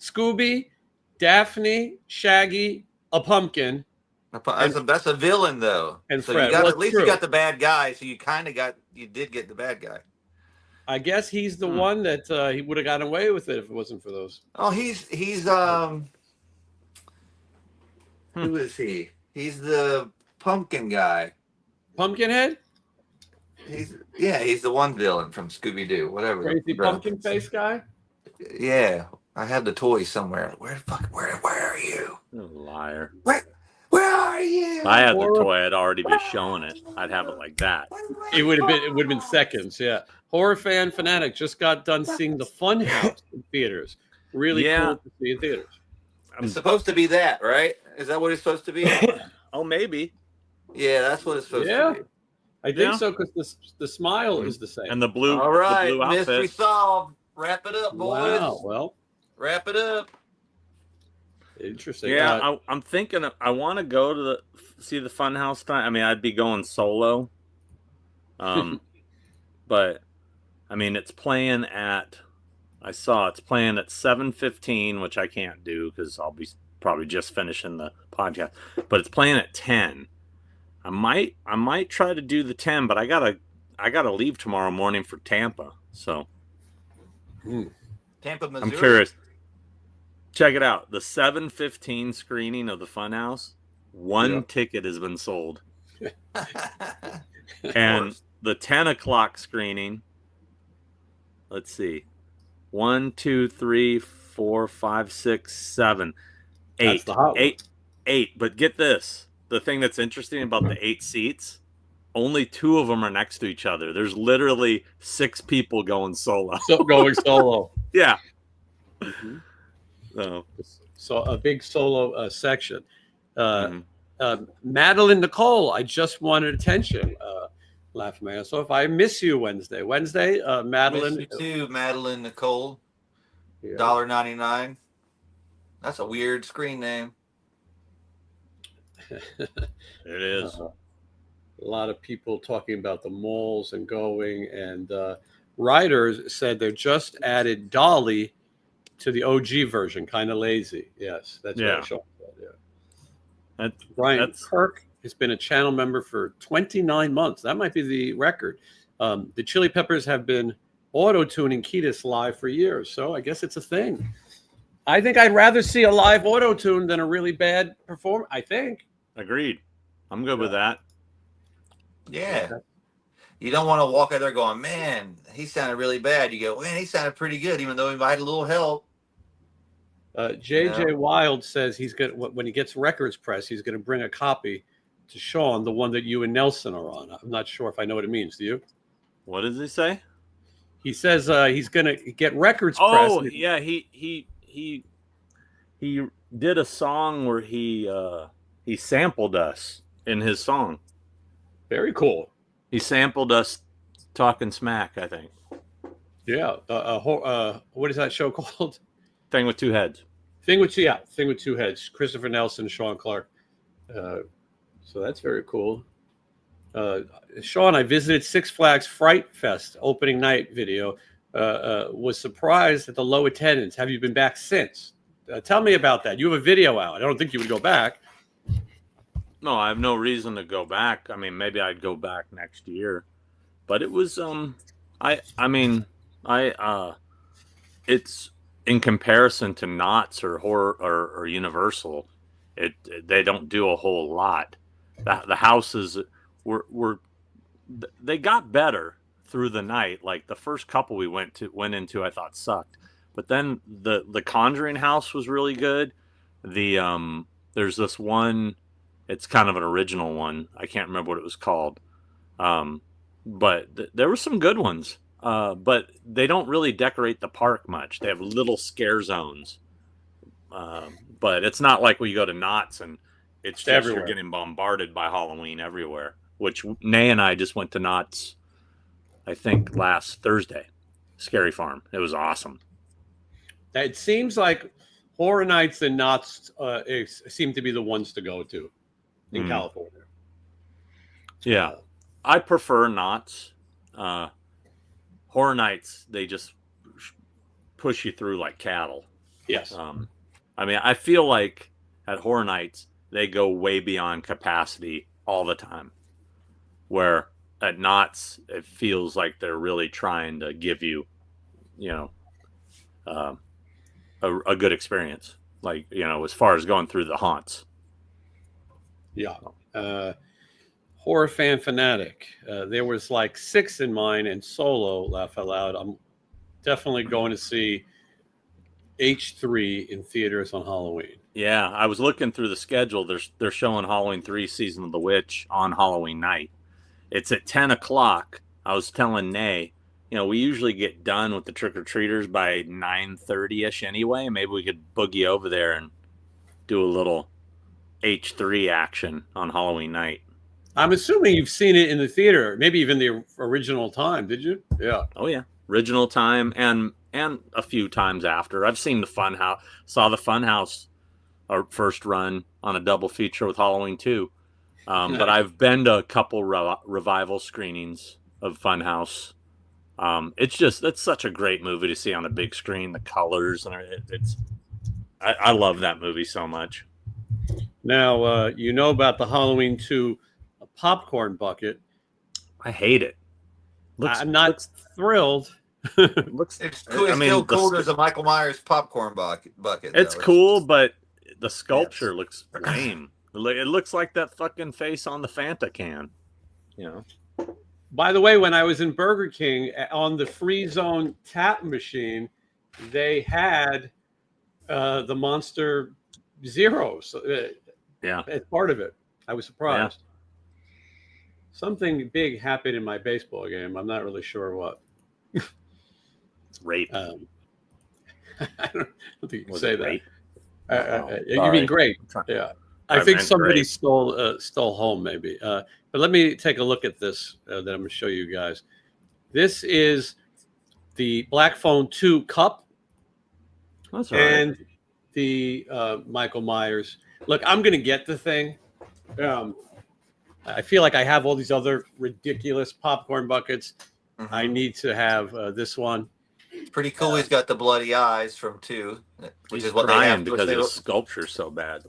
Scooby, Daphne, Shaggy, a pumpkin. That's a villain, though. And so Fred. you at least you got the bad guy. So you did get the bad guy. I guess he's the one that he would have gotten away with it if it wasn't for those. Oh, he's who is he? He's the pumpkin guy. Pumpkinhead? He's the one villain from Scooby Doo, whatever. Crazy pumpkin face guy? Yeah. I have the toy somewhere. Where are you? You're a liar. Where are you? If I had the toy, I'd already be showing it. I'd have it like that. It would have been seconds, yeah. Horror fan fanatic just got done seeing the Funhouse in theaters. Really cool to see in theaters. It's supposed to be that, right? Is that what it's supposed to be? Oh, maybe. Yeah, that's what it's supposed to be. I think so because the smile is the same. And the blue. All right, the blue outfit. mystery solved. Wrap it up, boys. Wow, well, wrap it up. Interesting. Yeah, I'm thinking. I want to go to see the Funhouse time. I mean, I'd be going solo. But I mean, it's playing at. I saw it's playing at 7:15, which I can't do because I'll be probably just finishing the podcast. But it's playing at 10. I might try to do the 10, but I gotta leave tomorrow morning for Tampa. So Tampa, Missouri. I'm curious. Check it out. The 7:15 screening of the Funhouse, one ticket has been sold. And the 10 o'clock screening, let's see. 1, 2, 3, 4, 5, 6, 7, 8. That's the hot one. Eight. But get this. The thing that's interesting about the 8 seats only 2 of them are next to each other. There's literally 6 people going solo. So going solo. Yeah. Mhm. So, So a big solo section. mhm. Madeline Nicole, I just wanted attention. Laugh man. So if I miss you Wednesday, Madeline. Miss you too, Madeline Nicole. Yeah. $1.99. That's a weird screen name. It is. A lot of people talking about the malls and going, and writers said they just added Dolly to the OG version. Kind of lazy. Yes, that's Yeah. what Sean said. Yeah. Brian Brian Kirk has been a channel member for 29 months. That might be the record. The Chili Peppers have been auto-tuning Kiedis live for years, so I guess it's a thing. I think I'd rather see a live auto-tune than a really bad performance. I think. Agreed. I'm good with that. Yeah. Okay. You don't want to walk out there going, man, he sounded really bad. You go, man, he sounded pretty good, even though he might have a little help. JJ Yeah. Wild says he's going when he gets records press, he's going to bring a copy to Sean, the one that you and Nelson are on. I'm not sure if I know what it means. Do you? What does he say? He says he's going to get records Oh, pressed. yeah, he did a song where he sampled us in his song. Very cool. He sampled us talking smack, I think. Yeah. What is that show called? Thing with 2 heads. Thing with 2 heads. Christopher Nelson, Sean Clark. So that's very cool. Sean, I visited Six Flags Fright Fest opening night video. Was surprised at the low attendance. Have you been back since? Tell me about that. You have a video out. I don't think you would go back. No, I have no reason to go back. I mean, maybe I'd go back next year. But it was it's in comparison to Knott's or Horror or Universal, they don't do a whole lot. The houses they got better through the night. Like the first couple we went into, I thought sucked, but then the Conjuring house was really good. There's this one, it's kind of an original one. I can't remember what it was called, but there were some good ones. But they don't really decorate the park much. They have little scare zones. But it's not like when you go to Knott's and it's just everywhere. You're getting bombarded by Halloween everywhere. Which Nay and I just went to Knott's, I think, last Thursday. Scary Farm. It was awesome. It seems like Horror Nights and Knott's seem to be the ones to go to in California. Yeah. I prefer Knott's. Horror Nights, they just push you through like cattle. Yes. I mean, I feel like at Horror Nights, they go way beyond capacity all the time. Where at Knott's, it feels like they're really trying to give you, a good experience. Like, as far as going through the haunts. Yeah. Horror fan fanatic. There was like 6 in mine and solo, laugh out loud. I'm definitely going to see H3 in theaters on Halloween. Yeah, I was looking through the schedule. They're showing Halloween 3 Season of the Witch on Halloween night. It's at 10 o'clock. I was telling Nay, we usually get done with the trick-or-treaters by 9:30ish anyway. Maybe we could boogie over there and do a little H3 action on Halloween night. I'm assuming you've seen it in the theater, maybe even the original time. Did you? Yeah. Oh yeah, original time and a few times after. I've seen the Funhouse. Saw the Funhouse, our first run on a double feature with Halloween 2. But I've been to a couple revival screenings of Funhouse. It's such a great movie to see on a big screen. The colors and I love that movie so much. Now about the Halloween 2 popcorn bucket. I hate it. I'm not thrilled. Looks. It's cool. It's I mean, still cooler as a Michael Myers popcorn bucket. It's cool, but the sculpture looks lame. It looks like that fucking face on the Fanta can. By the way, when I was in Burger King on the Free Zone tap machine, they had the Monster Zeros. As part of it. I was surprised. something big happened in my baseball game. I'm not really sure what. Rape. I don't think you can Was say it that. rape? You Sorry. mean great? I'm trying- Yeah. I I think meant somebody great. stole home, maybe. But let me take a look at this that I'm going to show you guys. This is the Black Phone 2 Cup That's all right. and the Michael Myers. Look, I'm going to get the thing. I feel like I have all these other ridiculous popcorn buckets. Mm-hmm. I need to have this one. It's pretty cool. He's got the bloody eyes from 2, which He's is what they crying have because his sculpture's so bad.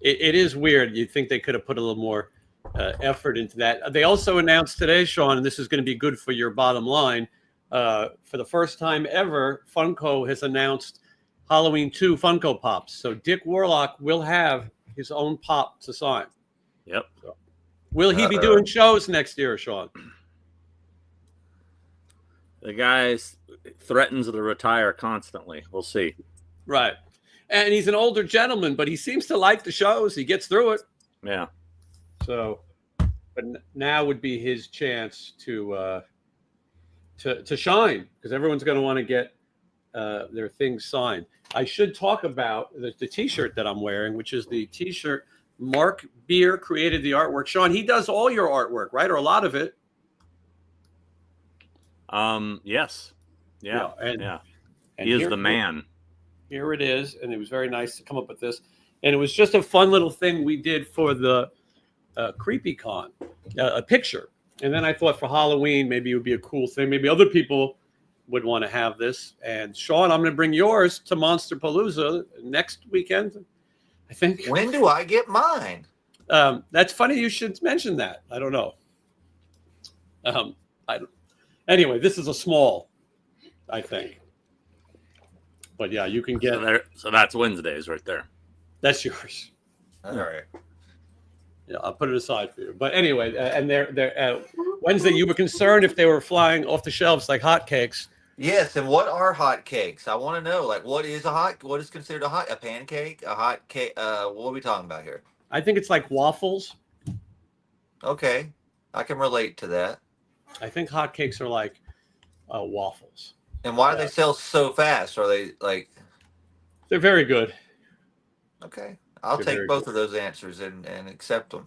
It is weird. You'd think they could have put a little more effort into that. They also announced today, Sean, and this is going to be good for your bottom line. For the first time ever, Funko has announced Halloween 2 Funko Pops. So Dick Warlock will have his own pop to sign. Yep. So, will he be doing shows next year, Sean? The guy threatens to retire constantly. We'll see. Right. And he's an older gentleman, but he seems to like the shows. He gets through it. Yeah. So, but now would be his chance to shine, because everyone's going to want to get their things signed. I should talk about the T-shirt that I'm wearing, which is the T-shirt Mark Beer created the artwork. Sean, he does all your artwork, right, or a lot of it. Yes. Yeah. And He is the man. Here it is, and it was very nice to come up with this. And it was just a fun little thing we did for the CreepyCon, a picture. And then I thought for Halloween, maybe it would be a cool thing. Maybe other people would want to have this. And Sean, I'm going to bring yours to Monster Palooza next weekend, I think. When do I get mine? That's funny you should mention that. I don't know. Anyway, this is a small, I think. But yeah, you can get. So that's Wednesdays right there. That's yours. All right. Yeah, I'll put it aside for you. But anyway, and they're Wednesday. You were concerned if they were flying off the shelves like hotcakes. Yes, and what are hot cakes? I want to know. Like, what is considered a pancake, a hot cake? What are we talking about here? I think it's like waffles. Okay, I can relate to that. I think hotcakes are like waffles. And why do they sell so fast? Are they like? They're very good. Okay, I'll They're take very both good. of those answers and accept them.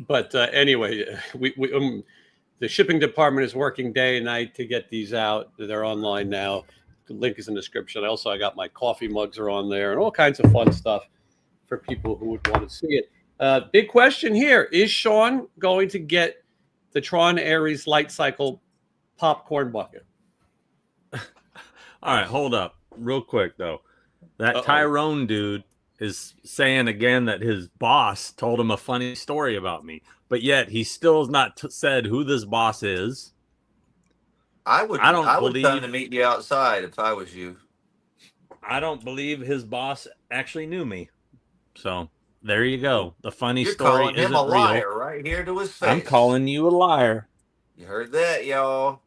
But anyway, the shipping department is working day and night to get these out. They're online now. The link is in the description. I got my coffee mugs are on there and all kinds of fun stuff for people who would want to see it. Big question here. Is Sean going to get the Tron Ares Light Cycle popcorn bucket? All right, hold up. Real quick, though. That Tyrone dude is saying again that his boss told him a funny story about me, but yet he still has not said who this boss is. I would tell him to meet you outside if I was you. I don't believe his boss actually knew me. So there you go. The funny You're story calling him isn't a liar real. right here to his face. I'm calling you a liar. You heard that, y'all.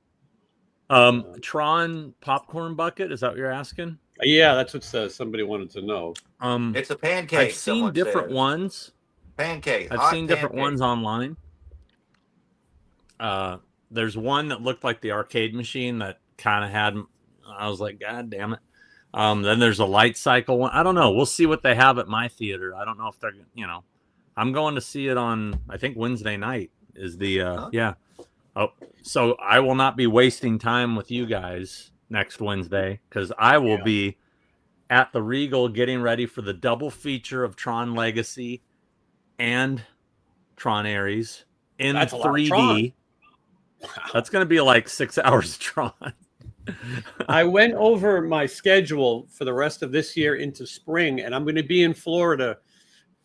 Tron popcorn bucket, is that what you're asking? Yeah, that's what somebody wanted to know. It's a pancake. I've seen different ones. Pancake. I've seen different ones online. There's one that looked like the arcade machine that kind of had. I was like, God damn it. Then there's a light cycle one. I don't know. We'll see what they have at my theater. I don't know if they're, I'm going to see it on, I think Wednesday night is the, yeah. Oh, so I will not be wasting time with you guys next Wednesday because I will be at the Regal getting ready for the double feature of Tron Legacy and Tron Ares in 3D. Wow. That's going to be like 6 hours of Tron. I went over my schedule for the rest of this year into spring, and I'm going to be in Florida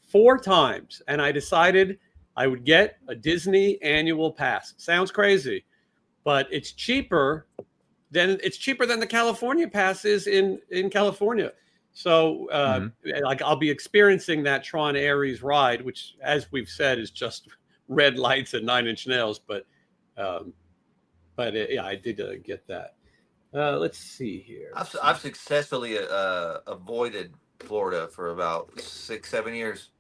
4 times. And I decided I would get a Disney annual pass. Sounds crazy, but it's cheaper than the California pass is in California. So like I'll be experiencing that Tron Ares ride, which, as we've said, is just red lights and 9-inch nails. But yeah, I did get that. Let's see here. I've successfully avoided Florida for about 6-7 years.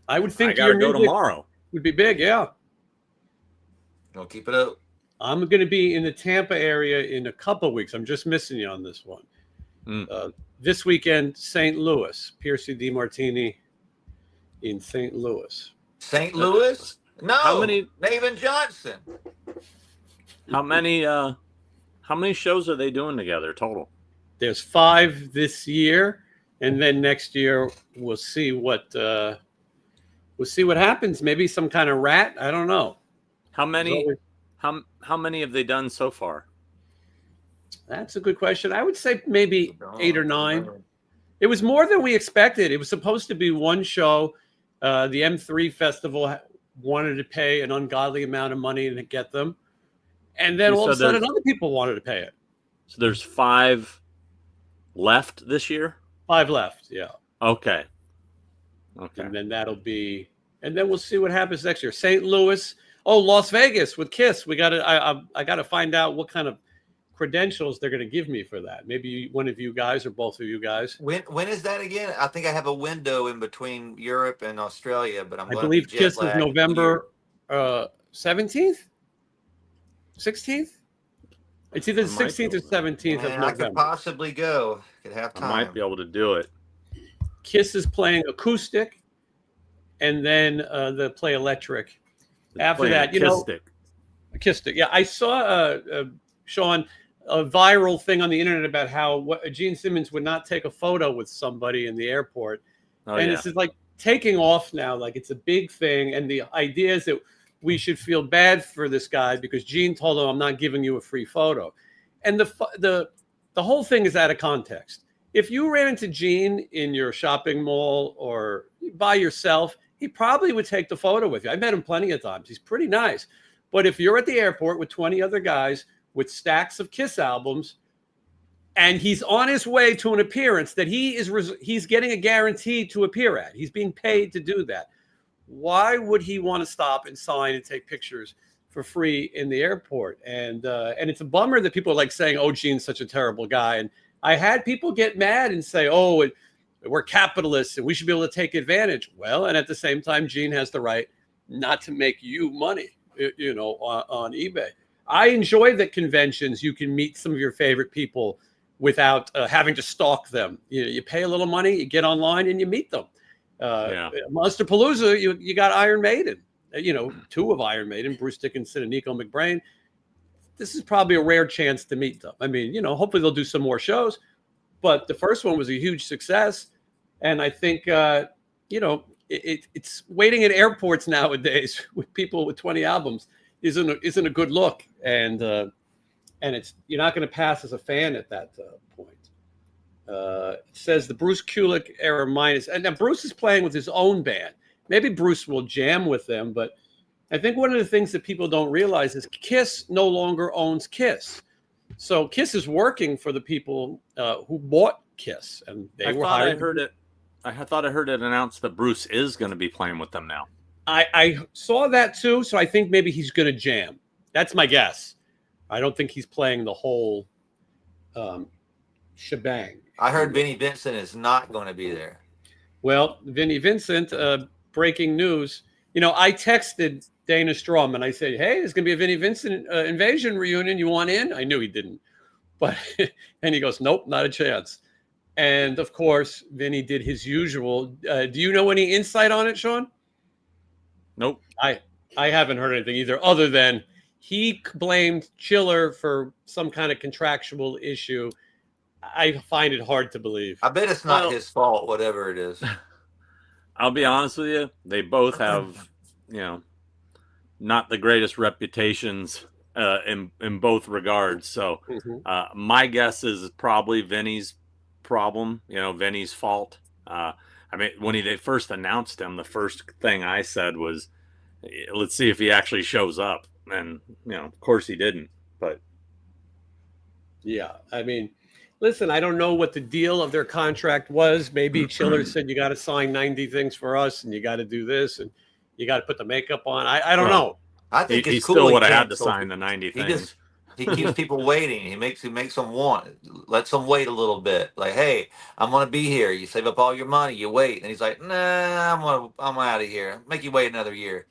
I would think I gotta go tomorrow. Would be big, yeah. Gonna keep it up. I'm going to be in the Tampa area in a couple of weeks. I'm just missing you on this one. This weekend, St. Louis, Piercy DiMartini in St. Louis. St. Louis? No. How many? Maven Johnson. How many shows are they doing together total? There's 5 this year, and then next year we'll see what happens. Maybe some kind of rat. I don't know. How many? How many have they done so far? That's a good question. I would say maybe 8 or 9. It was more than we expected. It was supposed to be one show. The M3 Festival wanted to pay an ungodly amount of money to get them. And then all of a sudden, other people wanted to pay it. So there's 5 left this year? 5 left, yeah. Okay. And then and then we'll see what happens next year. St. Louis. Oh, Las Vegas with Kiss. I got to find out what kind of credentials they're going to give me for that. Maybe one of you guys or both of you guys. When is that again? I think I have a window in between Europe and Australia, but I believe Kiss is November 17th, 16th. It's either the 16th or 17th of November. I could possibly go. Could have time. I might be able to do it. Kiss is playing acoustic, and then they'll play electric. After that, acoustic. Yeah, I saw Sean a viral thing on the internet about how Gene Simmons would not take a photo with somebody in the airport, it's just like taking off now, like it's a big thing. And the idea is that we should feel bad for this guy because Gene told him, "I'm not giving you a free photo," and the whole thing is out of context. If you ran into Gene in your shopping mall or by yourself, he probably would take the photo with you. I met him plenty of times. He's pretty nice. But if you're at the airport with 20 other guys with stacks of Kiss albums, and he's on his way to an appearance that he's getting a guarantee to appear at, he's being paid to do that, why would he want to stop and sign and take pictures for free in the airport? And it's a bummer that people are like saying, "Oh, Gene's such a terrible guy." And I had people get mad and say, "Oh, we're capitalists and we should be able to take advantage." Well, and at the same time, Gene has the right not to make you money, on eBay. I enjoy that conventions you can meet some of your favorite people without having to stalk them. You pay a little money, you get online, and you meet them. Monsterpalooza, you got Iron Maiden. 2 of Iron Maiden, Bruce Dickinson and Nico McBrain. This is probably a rare chance to meet them. I mean, hopefully they'll do some more shows. But the first one was a huge success. And I think, it's waiting at airports nowadays with people with 20 albums isn't a good look. And you're not going to pass as a fan at that point. It says the Bruce Kulick era minus. And now Bruce is playing with his own band. Maybe Bruce will jam with them. But I think one of the things that people don't realize is Kiss no longer owns Kiss. So Kiss is working for the people who bought Kiss, and they were hired. I thought I heard it announced that Bruce is going to be playing with them now. I saw that too, so I think maybe he's going to jam. That's my guess. I don't think he's playing the whole shebang. I heard Vinnie Vincent is not going to be there. Well, Vinnie Vincent, breaking news. I texted Dana Strum and I said, "Hey, there's going to be a Vinnie Vincent Invasion reunion. You want in?" I knew he didn't, but and he goes, "Nope, not a chance." And of course, Vinny did his usual. Do you know any insight on it, Sean? Nope. I haven't heard anything either, other than he blamed Chiller for some kind of contractual issue. I find it hard to believe. I bet it's not his fault, whatever it is. I'll be honest with you. They both have, not the greatest reputations in both regards. So my guess is probably Vinny's problem, Vinny's fault. When they first announced him, the first thing I said was, let's see if he actually shows up. And, of course he didn't. But yeah, listen, I don't know what the deal of their contract was. Maybe Chiller said, "You got to sign 90 things for us, and you got to do this, and you got to put the makeup on." I don't know. I think he it's cool. Still would have had to sign the 90 things. He keeps people waiting. He makes them want it. Lets them wait a little bit. Like, "Hey, I'm gonna be here." You save up all your money. You wait, and he's like, "Nah, I'm out of here. Make you wait another year."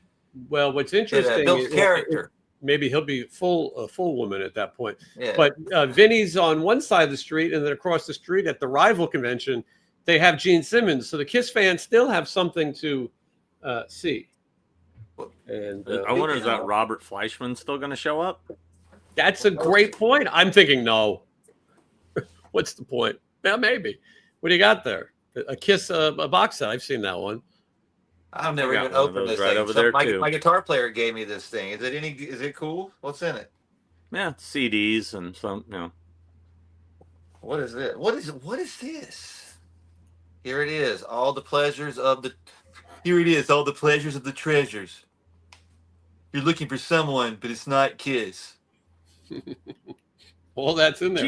Well, what's It interesting builds is character. maybe he'll be a full woman at that point. Yeah. But Vinny's on one side of the street, and then across the street at the rival convention, they have Gene Simmons. So the Kiss fans still have something to see. And I wonder, is that Robert Fleischman still going to show up? that's a great point. I'm thinking no. What's the point? Yeah, maybe. What do you got there? A Kiss, a box set. I've seen that one. I've never got even one of opened those this right thing. over there, my, too. my guitar player gave me this thing. Is it cool? What's in it? Yeah, CDs and some, you know. What is it? What is this? Here it is. All the pleasures of the treasures. You're looking for someone, but it's not Kiss. All that's in there.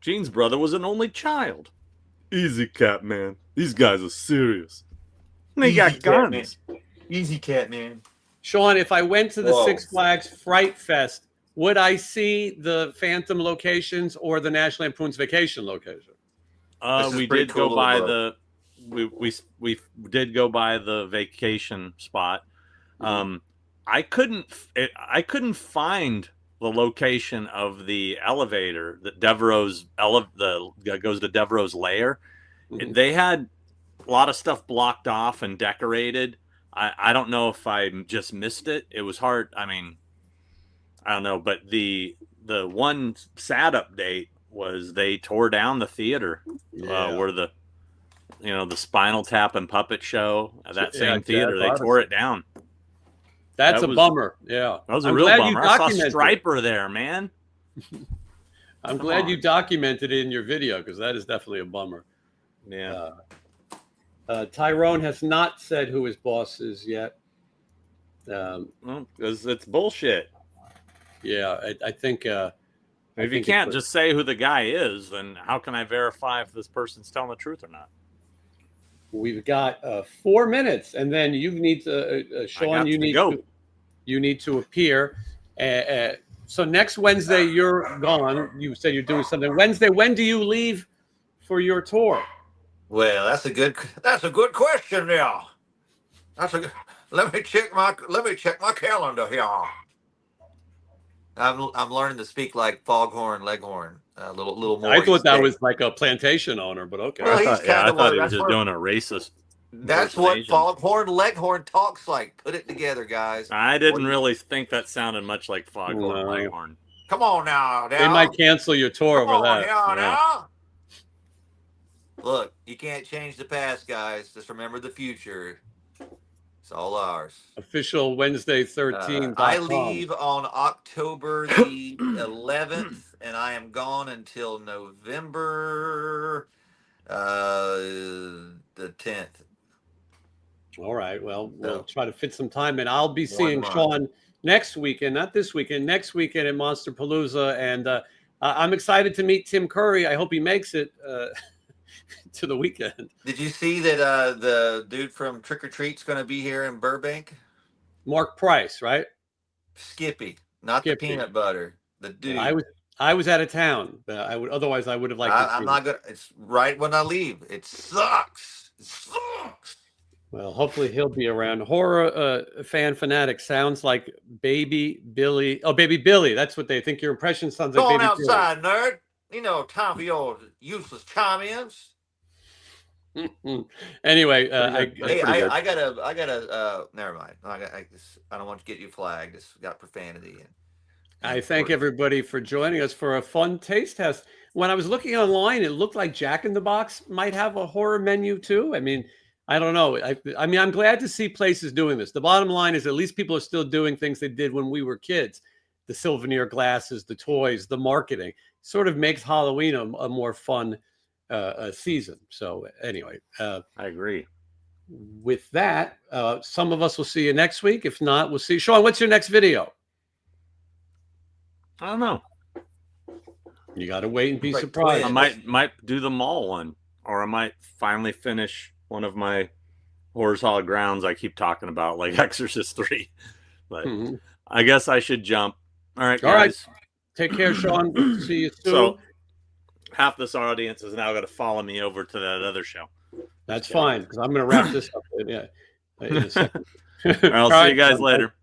Gene's brother was an only child. Easy, cat man. These guys are serious. They Easy, got cat guns. Easy cat, man. Sean, if I went to the Whoa. Six Flags Fright Fest, would I see the Phantom locations or the National Lampoon's Vacation location? This is We pretty did cool go by little we did go by the vacation spot. I couldn't find the location of the elevator that Devereaux's that goes to Devereaux's lair. Mhm. They had a lot of stuff blocked off and decorated. I don't know if I just missed it. It was hard. I mean, I don't know, but the one sad update was they tore down the theater where the Spinal Tap and Puppet Show, that same theater, they tore it down. That's That a was- bummer. Yeah. That was a I'm real glad bummer. you I saw documented it. Striper there, man. I'm Come glad you on. documented it in your video because that is definitely a bummer. Yeah. Tyrone has not said who his boss is yet. Well, because it's bullshit. Yeah, I think. If you can't just say who the guy is, then how can I verify if this person's telling the truth or not? We've got 4 minutes, and then you need to, Sean. You need to appear. So next Wednesday you're gone. You said you're doing something Wednesday. When do you leave for your tour? Well, that's a good question now. Let me check my calendar here. I'm learning to speak like Foghorn Leghorn, a little more. I thought that was like a plantation owner, but okay. Well, I he's thought, kinda I thought he one- was just that's doing a racist. That's what impersonation. Foghorn Leghorn talks like. Put it together, guys. I didn't really think that sounded much like Foghorn No. Leghorn. Come on now. They might cancel your tour Come over on that. now, Yeah. now. Look, you can't change the past, guys. Just remember the future. It's all ours. Official Wednesday 13. I leave on October the 11th, and I am gone until November the 10th. All right. Well, we'll So- try to fit some time in. I'll be seeing month. Sean next weekend, not this weekend, next weekend at Monster Palooza. And I'm excited to meet Tim Curry. I hope he makes it to the weekend. Did you see that the dude from Trick or Treat's going to be here in Burbank? Mark Price, right? Skippy, not Skippy. the peanut butter. The dude. I was out of town. I would have liked to I'm see not him. gonna. It's right when I leave. It sucks. It sucks. Well, hopefully he'll be around. Horror fan fanatic sounds like Baby Billy. Oh, Baby Billy. That's what they think. Your impression sounds like Go on Baby outside, nerd. You know, time for your useless chime-ins. Billy. Anyway, Hey, pretty good. I gotta. Never mind. I don't want to get you flagged. It's got profanity in. I thank everybody for joining us for a fun taste test. When I was looking online, it looked like Jack in the Box might have a horror menu too. I mean, I don't know. I mean, I'm glad to see places doing this. The bottom line is at least people are still doing things they did when we were kids. The souvenir glasses, the toys, the marketing sort of makes Halloween a more fun season. So anyway, I agree. with that, some of us will see you next week. If not, we'll see. Sean, what's your next video? I don't know. You got to wait and be Like surprised. I twins. might do the mall one, or I might finally finish one of my Horrors Hall Grounds I keep talking about, like Exorcist 3. But Mhm. I guess I should jump. All right, All right. guys. Take care, Sean. See you soon. So half this audience is now going to follow me over to that other show. That's fine because I'm going to wrap this up in a second. I'll see you guys later.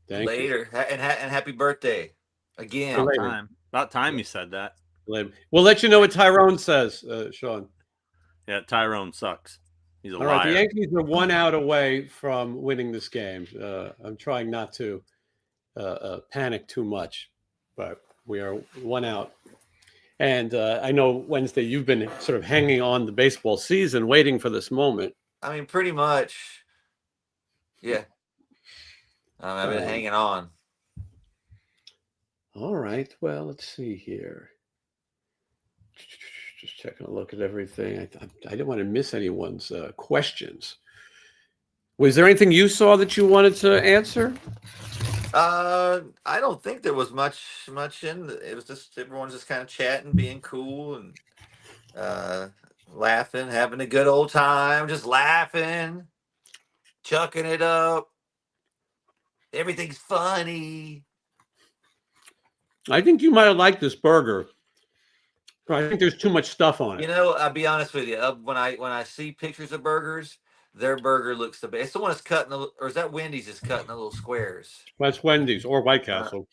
Thank you. Later. And happy birthday again. Later. About time you said that. Later. We'll let you know what Tyrone says, Sean. Yeah, Tyrone sucks. He's a All liar. right, the Yankees are 1 out away from winning this game. I'm trying not to panic too much, but we are 1 out. And I know, Wednesday, you've been sort of hanging on the baseball season, waiting for this moment. I mean, pretty much. Yeah. I've been hanging on. All right. Well, let's see here. Just taking a look at everything. I didn't want to miss anyone's questions. Was there anything you saw that you wanted to answer? I don't think there was much in it. Was just everyone's just kind of chatting, being cool, and laughing, having a good old time, just laughing, chucking it up. Everything's funny. I think you might have liked this burger. I think there's too much stuff on it. You know, I'll be honest with you. When I see pictures of burgers, their burger looks the best. It's the one that's cutting, or is that Wendy's is cutting the little squares? That's Wendy's or White Castle.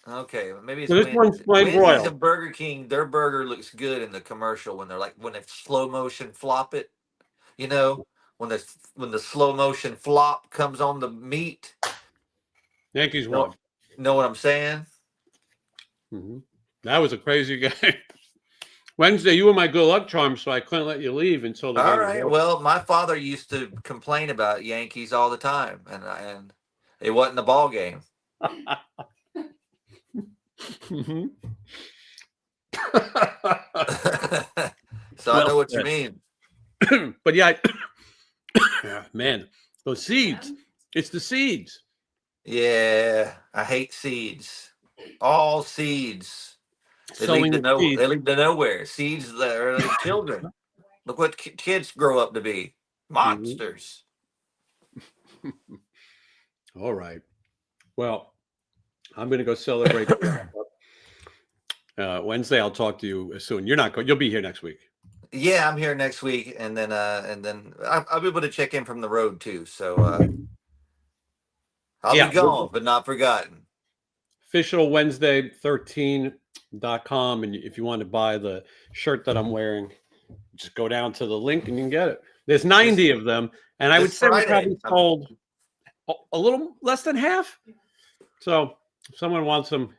Okay, maybe it's So this one's plain Wendy's broiled. and Burger King. Their burger looks good in the commercial when they slow motion flop it. You know, when the slow motion flop comes on the meat. Yankees won. Know what I'm saying? Mm-hmm. That was a crazy game. Wednesday, you were my good luck charm, so I couldn't let you leave until the game All was right. over. Well, my father used to complain about Yankees all the time, and it wasn't the ball game. Mm-hmm. So I know what you mean. But yeah, man, those seeds. It's the seeds. Yeah, I hate seeds. All seeds. They Sowing lead to the seeds. They lead to nowhere. Seeds that are like children. Look what kids grow up to be. Monsters. All right. Well, I'm going to go celebrate. Wednesday, I'll talk to you soon. You're not going. You'll be here next week. Yeah, I'm here next week, and then I'll be able to check in from the road too. So I'll be gone, but not forgotten. Official Wednesday 13.com, and if you want to buy the shirt that I'm wearing, just go down to the link and you can get it. There's 90 of them, and I would say we probably sold a little less than half. So if someone wants them,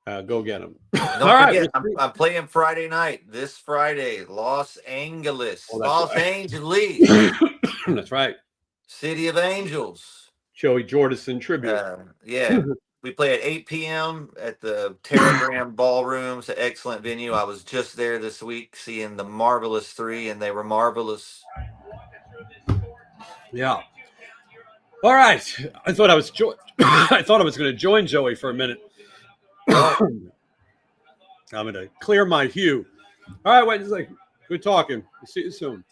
go get them. Don't forget, I'm playing Friday night. This Friday, Los Angeles. Oh, Los Angeles. That's right. City of Angels. Joey Jordison tribute. Yeah. We play at 8 p.m. at the Terragram Ballroom. It's an excellent venue. I was just there this week seeing the Marvelous Three, and they were marvelous. Yeah. All right. I thought I was going to join Joey for a minute. I'm going to clear my hue. All right, Wednesday. Good talking. See you soon.